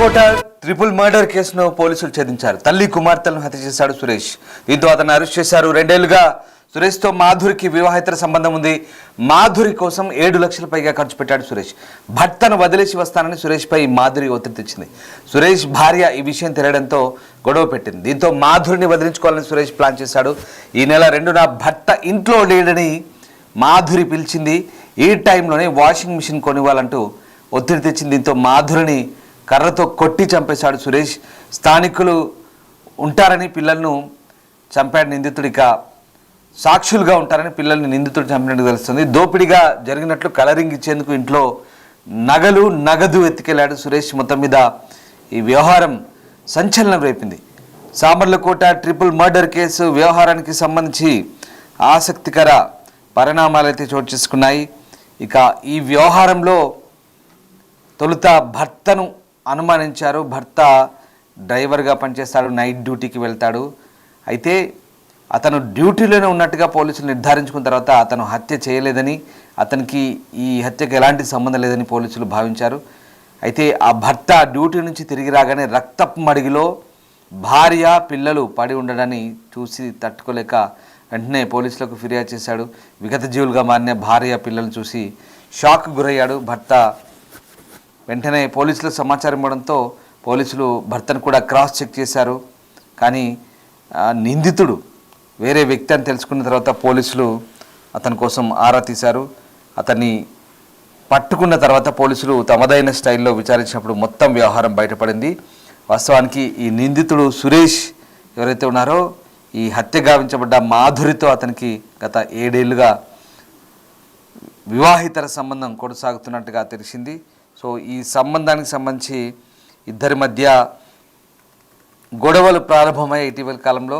Samarlakota triple murder కేసును పోలీసులు ఛేదించారు. తల్లి కుమార్తెలను హత్య చేశాడు సురేష్. దీంతో అతను అరెస్ట్ చేశారు. 2 ఏళ్లుగా సురేష్తో మాధురికి వివాహేతర సంబంధం ఉంది. మాధురి కోసం 7 లక్షల పైగా ఖర్చు పెట్టాడు సురేష్. భర్తను వదిలేసి వస్తానని సురేష్పై మాధురి ఒత్తిడి తెచ్చింది. సురేష్ భార్య ఈ విషయం తెలియడంతో గొడవ పెట్టింది. దీంతో మాధురిని వదిలించుకోవాలని సురేష్ ప్లాన్ చేశాడు. ఈ నెల 2న భర్త ఇంట్లో లేడని మాధురి పిలిచింది. ఈ టైంలోనే వాషింగ్ మిషన్ కొనివ్వాలంటూ ఒత్తిడి తెచ్చింది. దీంతో మాధురిని కర్రతో కొట్టి చంపేశాడు సురేష్. స్థానికులు ఉంటారని పిల్లలను చంపాడు నిందితుడు. ఇక సాక్షులుగా ఉంటారని పిల్లల్ని నిందితుడు చంపినట్టు తెలుస్తుంది. దోపిడీగా జరిగినట్లు కలరింగ్ ఇచ్చేందుకు ఇంట్లో నగదు ఎత్తుకెళ్లాడు సురేష్. మొత్తం మీద ఈ వ్యవహారం సంచలనం రేపింది. సామర్లకోట ట్రిపుల్ మర్డర్ కేసు వ్యవహారానికి సంబంధించి ఆసక్తికర పరిణామాలైతే చోటు చేసుకున్నాయి. ఇక ఈ వ్యవహారంలో తొలుత భర్తను అనుమానించారు. భర్త డ్రైవర్గా పనిచేస్తాడు, నైట్ డ్యూటీకి వెళ్తాడు. అయితే అతను డ్యూటీలోనే ఉన్నట్టుగా పోలీసులు నిర్ధారించుకున్న తర్వాత అతను హత్య చేయలేదని, అతనికి ఈ హత్యకు ఎలాంటి సంబంధం లేదని పోలీసులు భావించారు. అయితే ఆ భర్త డ్యూటీ నుంచి తిరిగి రాగానే రక్తపు మడిగిలో భార్య పిల్లలు పడి ఉండడాన్ని చూసి తట్టుకోలేక వెంటనే పోలీసులకు ఫిర్యాదు చేశాడు. విగత జీవులుగా మారిన భార్య పిల్లలు చూసి షాక్ గురయ్యాడు భర్త. వెంటనే పోలీసులకు సమాచారం ఇవ్వడంతో పోలీసులు భర్తను కూడా క్రాస్ చెక్ చేశారు. కానీ నిందితుడు వేరే వ్యక్తి అని తెలుసుకున్న తర్వాత పోలీసులు అతని కోసం ఆరా తీశారు. అతన్ని పట్టుకున్న తర్వాత పోలీసులు తమదైన స్టైల్లో విచారించినప్పుడు మొత్తం వ్యవహారం బయటపడింది. వాస్తవానికి ఈ నిందితుడు సురేష్ ఎవరైతే ఉన్నారో ఈ హత్య గావించబడ్డ మాధురితో అతనికి గత 7 ఏళ్లుగా వివాహితర సంబంధం కొనసాగుతున్నట్టుగా తెలిసింది. సో ఈ సంబంధానికి సంబంధించి ఇద్దరి మధ్య గొడవలు ప్రారంభమయ్యే ఇటీవల కాలంలో.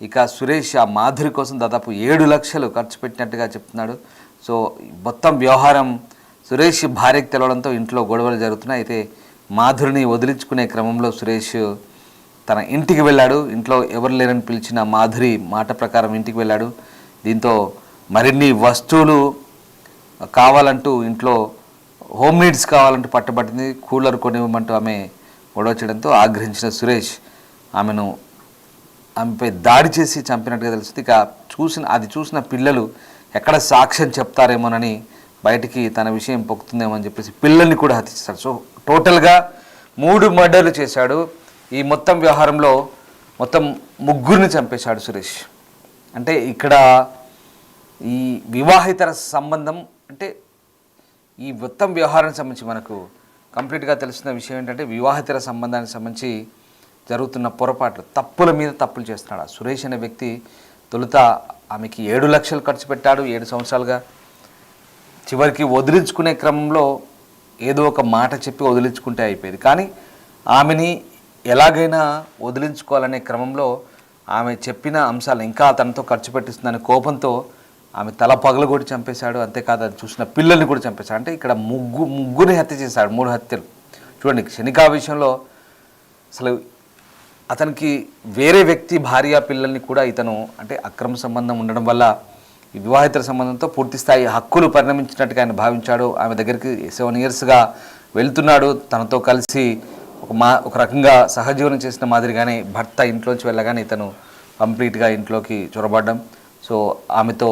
ఇక సురేష్ ఆ మాధురి కోసం దాదాపు 7 లక్షలు ఖర్చు పెట్టినట్టుగా చెప్తున్నాడు. సో మొత్తం వ్యవహారం సురేష్ భార్యకు తెలవడంతో ఇంట్లో గొడవలు జరుగుతున్నాయి. అయితే మాధురిని వదిలించుకునే క్రమంలో సురేష్ తన ఇంటికి వెళ్ళాడు. ఇంట్లో ఎవరు లేరని పిలిచిన మాధురి మాట ప్రకారం ఇంటికి వెళ్ళాడు. దీంతో మరిన్ని వస్తువులు కావాలంటూ ఇంట్లో హోమ్ నీడ్స్ కావాలంటూ పట్టుబట్టింది. కూలర్ కొనివ్వమంటూ ఆమె గొడవ చేయడంతో ఆగ్రహించిన సురేష్ ఆమెపై దాడి చేసి చంపినట్టుగా తెలుస్తుంది. ఇక చూసిన పిల్లలు ఎక్కడ సాక్ష్యం చెప్తారేమోనని బయటికి తన విషయం పొక్కుతుందేమో అని చెప్పేసి పిల్లల్ని కూడా హత్య చేశాడు. సో టోటల్గా 3 మర్డర్లు చేశాడు. ఈ మొత్తం వ్యవహారంలో మొత్తం 3 చంపేశాడు సురేష్. అంటే ఇక్కడ ఈ వివాహితర సంబంధం అంటే ఈ మొత్తం వ్యవహారానికి సంబంధించి మనకు కంప్లీట్గా తెలిసిన విషయం ఏంటంటే వివాహితర సంబంధానికి సంబంధించి జరుగుతున్న పొరపాట్లు, తప్పుల మీద తప్పులు చేస్తున్నాడు. సురేష్ అనే వ్యక్తి తొలుత ఆమెకి 7 లక్షలు ఖర్చు పెట్టాడు 7 సంవత్సరాలుగా. చివరికి వదిలించుకునే క్రమంలో ఏదో ఒక మాట చెప్పి వదిలించుకుంటే అయిపోయేది. కానీ ఆమెని ఎలాగైనా వదిలించుకోవాలనే క్రమంలో ఆమె చెప్పిన అంశాలు ఇంకా తనతో ఖర్చు పెట్టిస్తుందనే కోపంతో ఆమె తల పగలగొట్టి చంపేశాడు. అంతేకాదు అది చూసిన పిల్లల్ని కూడా చంపేశాడు. అంటే ఇక్కడ ముగ్గురిని హత్య చేశాడు. 3 హత్యలు చూడండి. క్షణికా విషయంలో అసలు అతనికి వేరే వ్యక్తి భార్య పిల్లల్ని కూడా ఇతను అంటే అక్రమ సంబంధం ఉండడం వల్ల ఈ వివాహితర సంబంధంతో పూర్తి స్థాయి హక్కులు పరిణమించినట్టుగా ఆయన భావించాడు. ఆమె దగ్గరికి 7 ఇయర్స్గా వెళ్తున్నాడు. తనతో కలిసి ఒక రకంగా సహజీవనం చేసిన మాదిరిగానే భర్త ఇంట్లోంచి వెళ్ళగానే ఇతను కంప్లీట్గా ఇంట్లోకి చొరబడ్డం. సో ఆమెతో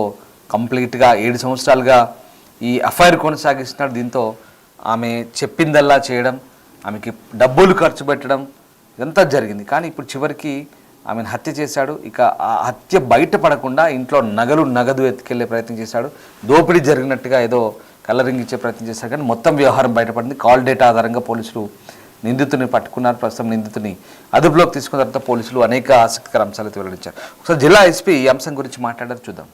కంప్లీట్గా 7 సంవత్సరాలుగా ఈ అఫైర్ కొనసాగిస్తున్నాడు. దీంతో ఆమె చెప్పిందల్లా చేయడం, ఆమెకి డబ్బులు ఖర్చు పెట్టడం ఇదంతా జరిగింది. కానీ ఇప్పుడు చివరికి ఆమెను హత్య చేశాడు. ఇక ఆ హత్య బయటపడకుండా ఇంట్లో నగదు ఎత్తుకెళ్లే ప్రయత్నం చేశాడు. దోపిడీ జరిగినట్టుగా ఏదో కలరింగ్ ఇచ్చే ప్రయత్నం చేశాడు. కానీ మొత్తం వ్యవహారం బయటపడింది. కాల్ డేటా ఆధారంగా పోలీసులు నిందితుని పట్టుకున్నారు. ప్రస్తుతం నిందితుని అదుపులోకి తీసుకున్న తర్వాత పోలీసులు అనేక ఆసక్తికర అంశాలు వెల్లడించారు. ఒకసారి జిల్లా ఎస్పీ ఈ అంశం గురించి మాట్లాడారు, చూద్దాం.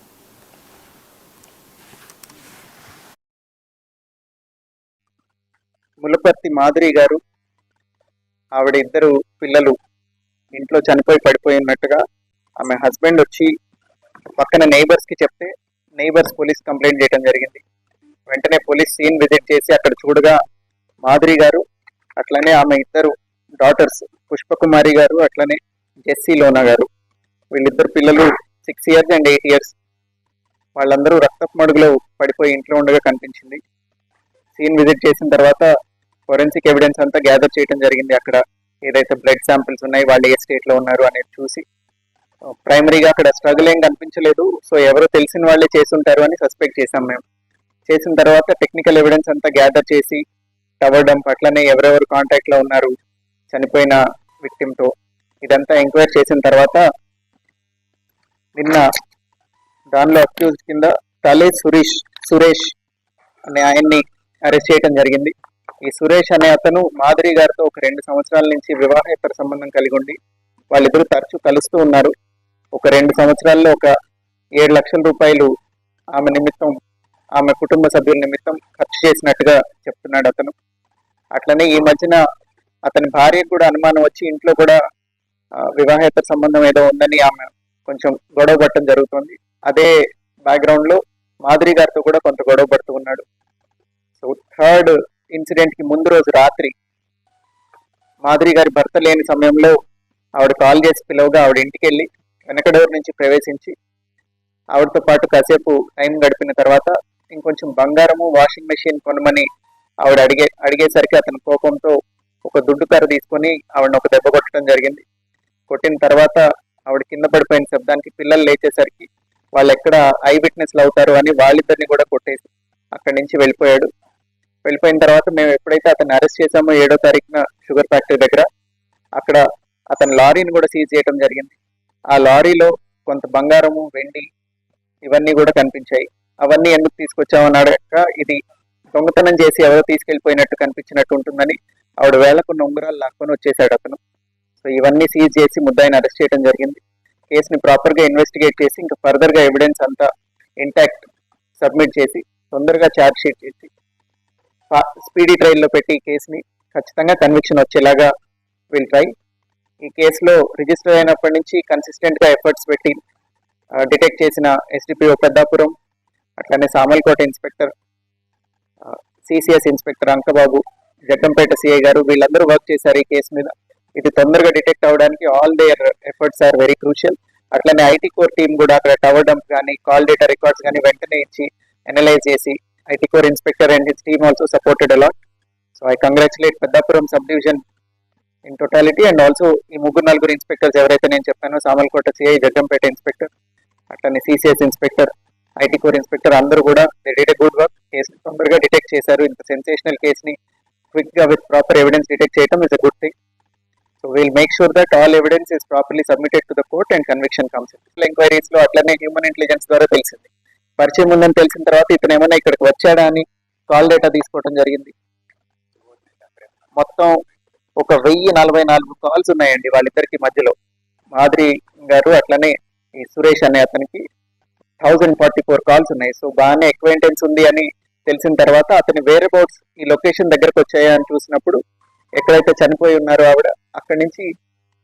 ములపర్తి మాధురి గారు, ఆవిడ 2 పిల్లలు ఇంట్లో చనిపోయి పడిపోయి ఉన్నట్టుగా ఆమె హస్బెండ్ వచ్చి పక్కన నైబర్స్కి చెప్తే నైబర్స్ పోలీస్ కంప్లైంట్ చేయడం జరిగింది. వెంటనే పోలీస్ సీన్ విజిట్ చేసి అక్కడ చూడగా మాధురి గారు అట్లనే ఆమె 2 డాటర్స్ పుష్పకుమారి గారు అట్లనే జెస్సీ లోనా గారు, వీళ్ళిద్దరు పిల్లలు 6 ఇయర్స్ అండ్ 8 ఇయర్స్, వాళ్ళందరూ రక్తపు మడుగులో పడిపోయి ఇంట్లో ఉండగా కనిపించింది. సీన్ విజిట్ చేసిన తర్వాత ఫోరెన్సిక్ ఎవిడెన్స్ అంతా గ్యాదర్ చేయడం జరిగింది. అక్కడ ఏదైతే బ్లడ్ శాంపిల్స్ ఉన్నాయి, వాళ్ళు ఏ స్టేట్ లో ఉన్నారు అనేది చూసి ప్రైమరీగా అక్కడ స్ట్రగుల్ ఏం కనిపించలేదు. సో ఎవరో తెలిసిన వాళ్ళే చేసుంటారు అని సస్పెక్ట్ చేసాం మేము. చేసిన తర్వాత టెక్నికల్ ఎవిడెన్స్ అంతా గ్యాదర్ చేసి టవర్ డంప్ అట్లనే ఎవరెవరు కాంటాక్ట్ లో ఉన్నారు చనిపోయిన విక్టిమ్ తో ఇదంతా ఎంక్వైరీ చేసిన తర్వాత నిన్న దానిలో అక్యూజ్డ్ కింద తలే సురేష్ అనే ఆయన్ని అరెస్ట్ చేయడం జరిగింది. ఈ సురేష్ అనే అతను మాధురి గారితో ఒక 2 సంవత్సరాల నుంచి వివాహేతర సంబంధం కలిగి ఉండి వాళ్ళిద్దరూ తరచూ కలుస్తూ ఉన్నారు. ఒక 2 సంవత్సరాల్లో ఒక 7 లక్షల రూపాయలు ఆమె నిమిత్తం, ఆమె కుటుంబ సభ్యుల నిమిత్తం ఖర్చు చేసినట్టుగా చెప్తున్నాడు అతను. అట్లనే ఈ మధ్యన అతని భార్యకు కూడా అనుమానం వచ్చి ఇంట్లో కూడా వివాహేతర సంబంధం ఏదో ఉందని ఆమె కొంచెం గొడవ పడటం జరుగుతుంది. అదే బ్యాక్గ్రౌండ్ లో మాధురి గారితో కూడా కొంత గొడవ పడుతూ ఉన్నాడు. సో థర్డ్ ఇన్సిడెంట్ కి ముందు రోజు రాత్రి మాధురి గారి భర్త లేని సమయంలో ఆవిడ కాల్ చేసి పిలవగా ఆవిడ ఇంటికి వెళ్ళి వెనక డోర్ నుంచి ప్రవేశించి ఆవిడతో పాటు కాసేపు టైం గడిపిన తర్వాత ఇంకొంచెం బంగారము, వాషింగ్ మెషిన్ కొనమని ఆవిడ అడిగేసరికి అతని కోపంతో ఒక దుడ్డు కర్ర తీసుకొని ఆవిడని ఒక దెబ్బ కొట్టడం జరిగింది. కొట్టిన తర్వాత ఆవిడ కింద పడిపోయిన శబ్దానికి పిల్లలు లేచేసరికి వాళ్ళు ఎక్కడ ఐ విట్నెస్లు అవుతారు అని వాళ్ళిద్దరిని కూడా కొట్టేసి అక్కడి నుంచి వెళ్ళిపోయాడు. వెళ్ళిపోయిన తర్వాత మేము ఎప్పుడైతే అతన్ని అరెస్ట్ చేసామో 7వ తారీఖున షుగర్ ఫ్యాక్టరీ దగ్గర, అక్కడ అతని లారీని కూడా సీజ్ చేయడం జరిగింది. ఆ లారీలో కొంత బంగారము, వెండి ఇవన్నీ కూడా కనిపించాయి. అవన్నీ ఎందుకు తీసుకొచ్చామని అడగక ఇది దొంగతనం చేసి ఎవరో తీసుకెళ్లిపోయినట్టు కనిపించినట్టు ఉంటుందని ఆవిడ వేలకున్న ఉంగరాలు లాక్కొని వచ్చేసాడు అతను. సో ఇవన్నీ సీజ్ చేసి ముద్దాయిని అరెస్ట్ చేయడం జరిగింది. కేసుని ప్రాపర్ గా ఇన్వెస్టిగేట్ చేసి ఇంకా ఫర్దర్ గా ఎవిడెన్స్ అంతా ఇంటాక్ట్ సబ్మిట్ చేసి తొందరగా ఛార్జ్ షీట్ చేసి స్పీడీ ట్రయల్ లో పెట్టి ఈ కేసుని ఖచ్చితంగా కన్విక్షన్ వచ్చేలాగా విల్ ట్రై. ఈ కేసులో రిజిస్టర్ అయినప్పటి నుంచి కన్సిస్టెంట్ గా ఎఫర్ట్స్ పెట్టి డిటెక్ట్ చేసిన ఎస్డిపిఓ పెద్దాపురం, అట్లానే Samalkot inspector, CCS inspector Ankababu, Jaggampeta CI గారు వీళ్ళందరూ వర్క్ చేశారు ఈ కేసు మీద. ఇది తొందరగా డిటెక్ట్ అవడానికి all their efforts are very crucial. అట్లనే ఐటీ కోర్ టీమ్ కూడా అక్కడ టవర్ డంప్ కానీ కాల్ డేటా రికార్డ్స్ కానీ వెంటనే ఇచ్చి అనలైజ్ చేసి IT core inspector and his team also supported a lot. So I congratulate Peddapuram sub division in totality and also ఈ 3-4 inspectors ఎవరైతే నేను చెప్పానో, సామల్కోట సిఐ, జగ్గంపేట ఇన్స్పెక్టర్, అట్లనే CCS inspector, IT core inspector అందరూ కూడా they did a good work. కేసుని తొందరగా detect చేశారు. ఇంత సెన్సేషనల్ కేసుని క్విక్ గా విత్ ప్రాపర్ ఎవిడెన్స్ డిటెక్ట్ చేయడం is a good thing. So we'll make sure that all evidence is properly submitted to the court and conviction comes. Enquiries లో అట్లనే human intelligence ద్వారా తెలిసింది. పరిచయం ఉందని తెలిసిన తర్వాత ఇతను ఏమైనా ఇక్కడికి వచ్చాడా అని కాల్ డేటా తీసుకోవడం జరిగింది. మొత్తం ఒక 1044 కాల్స్ ఉన్నాయండి వాళ్ళిద్దరికి మధ్యలో. మాధురి గారు అట్లనే ఈ సురేష్ అనే అతనికి 1044 కాల్స్ ఉన్నాయి. సో బాగానే ఎక్వైంటెన్స్ ఉంది అని తెలిసిన తర్వాత అతని వేరే బౌట్స్ ఈ లొకేషన్ దగ్గరకు వచ్చాయా అని చూసినప్పుడు ఎక్కడైతే చనిపోయి ఉన్నారో ఆవిడ అక్కడి నుంచి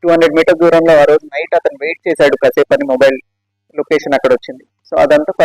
200 మీటర్ దూరంలో ఆ రోజు నైట్ అతను వెయిట్ చేశాడు కాసేపు అని మొబైల్ లొకేషన్ అక్కడ వచ్చింది. సో అదంతా ఫర్దర్